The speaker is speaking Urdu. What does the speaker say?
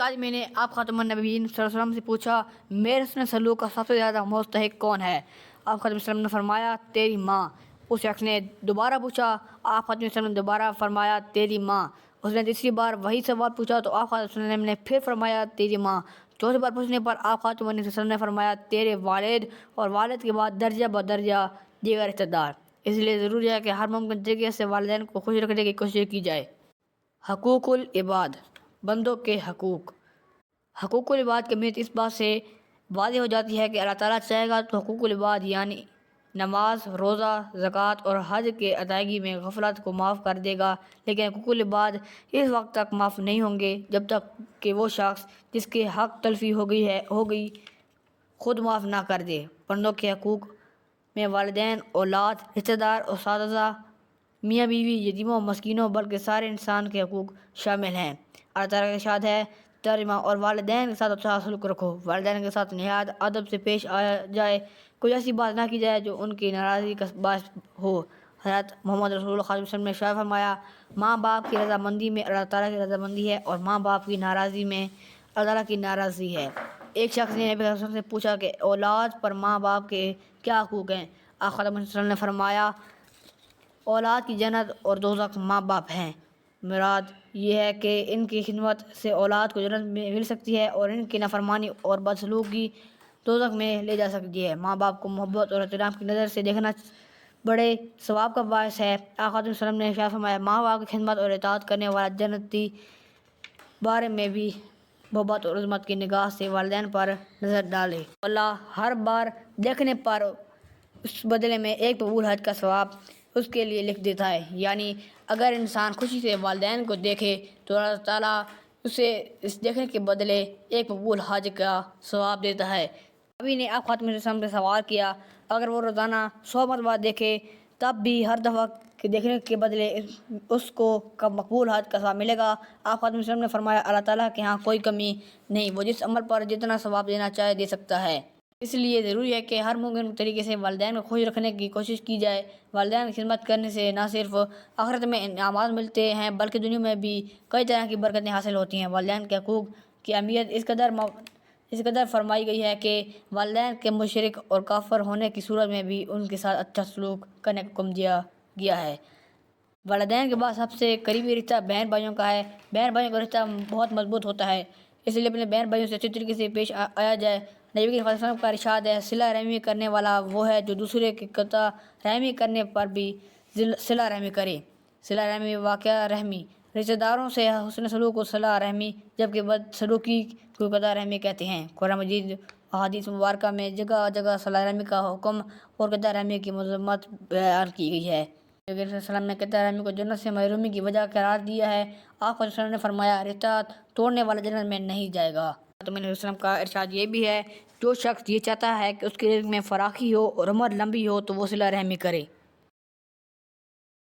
ایک آدمی نے آپ خاتم النبیین صلی اللہ علیہ وسلم سے پوچھا میرے حسن سلوک کا سب سے زیادہ مستحق کون ہے؟ آپ خاتم النبیین نے فرمایا تیری ماں۔ اس شخص نے دوبارہ پوچھا، آپ خاتم النبیین نے دوبارہ فرمایا تیری ماں۔ اس نے تیسری بار وہی سوال پوچھا تو آپ خاتم النبیین نے پھر فرمایا تیری ماں۔ چوتھی بار پوچھنے پر آپ خاتم النبیین نے فرمایا تیرے والد، اور والد کے بعد درجہ بدرجہ دیگر رشتہ دار۔ اس لیے ضروری ہے کہ ہر ممکن طریقے سے والدین کو خوش رکھنے کی کوشش کی جائے۔ حقوق العباد، بندوں کے حقوق۔ حقوق العباد کی اہمیت اس بات سے واضح ہو جاتی ہے کہ اللہ تعالیٰ چاہے گا تو حقوق العباد یعنی نماز، روزہ، زکوٰۃ اور حج کے ادائیگی میں غفلت کو معاف کر دے گا، لیکن حقوق العباد اس وقت تک معاف نہیں ہوں گے جب تک کہ وہ شخص جس کے حق تلفی ہو گئی خود معاف نہ کر دے۔ بندوں کے حقوق میں والدین، اولاد، رشتہ دار، اساتذہ، میاں بیوی، یتیموں، مسکینوں بلکہ سارے انسان کے حقوق شامل ہیں۔ اللہ تعالیٰ کا ارشاد ہے ترجمہ، اور والدین کے ساتھ اچھا سلوک رکھو، والدین کے ساتھ نہایت ادب سے پیش آیا جائے، کوئی ایسی بات نہ کی جائے جو ان کی ناراضگی کا باعث ہو۔ حضرت محمد رسول اللہ صلی اللہ علیہ وسلم نے ارشاد فرمایا ماں باپ کی رضامندی میں اللہ تعالیٰ کی رضامندی ہے اور ماں باپ کی ناراضی میں اللہ تعالیٰ کی ناراضی ہے۔ ایک شخص نے نبی صلی اللہ علیہ وسلم سے پوچھا کہ اولاد پر ماں باپ کے کیا حقوق ہیں؟ آپ خاتم النبیین صلی اللہ علیہ وسلم نے فرمایا اولاد کی جنت اور دوزخ ماں باپ ہیں۔ مراد یہ ہے کہ ان کی خدمت سے اولاد کو جنت میں مل سکتی ہے اور ان کی نافرمانی اور بدسلوکی دوزخ میں لے جا سکتی ہے۔ ماں باپ کو محبت اور احترام کی نظر سے دیکھنا بڑے ثواب کا باعث ہے۔ آپ خاتم النبیین صلی اللہ علیہ وسلم نے ارشاد فرمایا ماں باپ کی خدمت اور اطاعت کرنے والا جنتی بارے میں بھی محبت اور عظمت کی نگاہ سے والدین پر نظر ڈالے۔ اللہ ہر بار دیکھنے پر اس بدلے میں ایک مقبول حج کا ثواب اس کے لیے لکھ دیتا ہے، یعنی اگر انسان خوشی سے والدین کو دیکھے تو اللہ تعالیٰ اسے اس دیکھنے کے بدلے ایک مقبول حج کا ثواب دیتا ہے۔ ابھی نے آپ خاتم النبیین سے سوال کیا اگر وہ روزانہ 100 مرتبہ دیکھے تب بھی ہر دفعہ دیکھنے کے بدلے اس کو کب مقبول حج کا ثواب ملے گا؟ آپ خاتم النبیین نے فرمایا اللہ تعالیٰ کے ہاں کوئی کمی نہیں، وہ جس عمل پر جتنا ثواب دینا چاہے دے سکتا ہے۔ اس لیے ضروری ہے کہ ہر ممکن طریقے سے والدین کو خوش رکھنے کی کوشش کی جائے۔ والدین کی خدمت کرنے سے نہ صرف آخرت میں انعامات ملتے ہیں بلکہ دنیا میں بھی کئی طرح کی برکتیں حاصل ہوتی ہیں۔ والدین کے حقوق کی اہمیت اس قدر فرمائی گئی ہے کہ والدین کے مشرک اور کافر ہونے کی صورت میں بھی ان کے ساتھ اچھا سلوک کرنے کا حکم دیا گیا ہے۔ والدین کے بعد سب سے قریبی رشتہ بہن بھائیوں کا ہے۔ بہن بھائیوں کا رشتہ بہت مضبوط ہوتا ہے، اس لیے اپنے بہن بھائیوں سے اچھی طریقے سے پیش آیا جائے۔ نبی صلی اللہ علیہ وسلم کا ارشاد ہے صلہ رحمی کرنے والا وہ ہے جو دوسرے کی قطع رحمی کرنے پر بھی صلہ رحمی کرے۔ صلہ رحمی واقعہ رحمی، رشتہ داروں سے حسن سلوک کو صلہ رحمی جبکہ بد سلوکی کو قطع رحمی کہتے ہیں۔ قرآن مجید احادیث مبارکہ میں جگہ جگہ صلہ رحمی کا حکم اور قطع رحمی کی مذمت بیان کی گئی ہے۔ نبی صلی اللہ علیہ وسلم نے قطع رحمی کو جنت سے محرومی کی وجہ قرار دیا ہے۔ آپ صلی اللہ علیہ وسلم نے فرمایا رشتہ توڑنے والا جنت میں نہیں جائے گا۔ نبی صلی اللہ علیہ وسلم کا ارشاد یہ بھی ہے جو شخص یہ چاہتا ہے کہ اس کے رزق میں فراخی ہو اور عمر لمبی ہو تو وہ صلہ رحمی کرے۔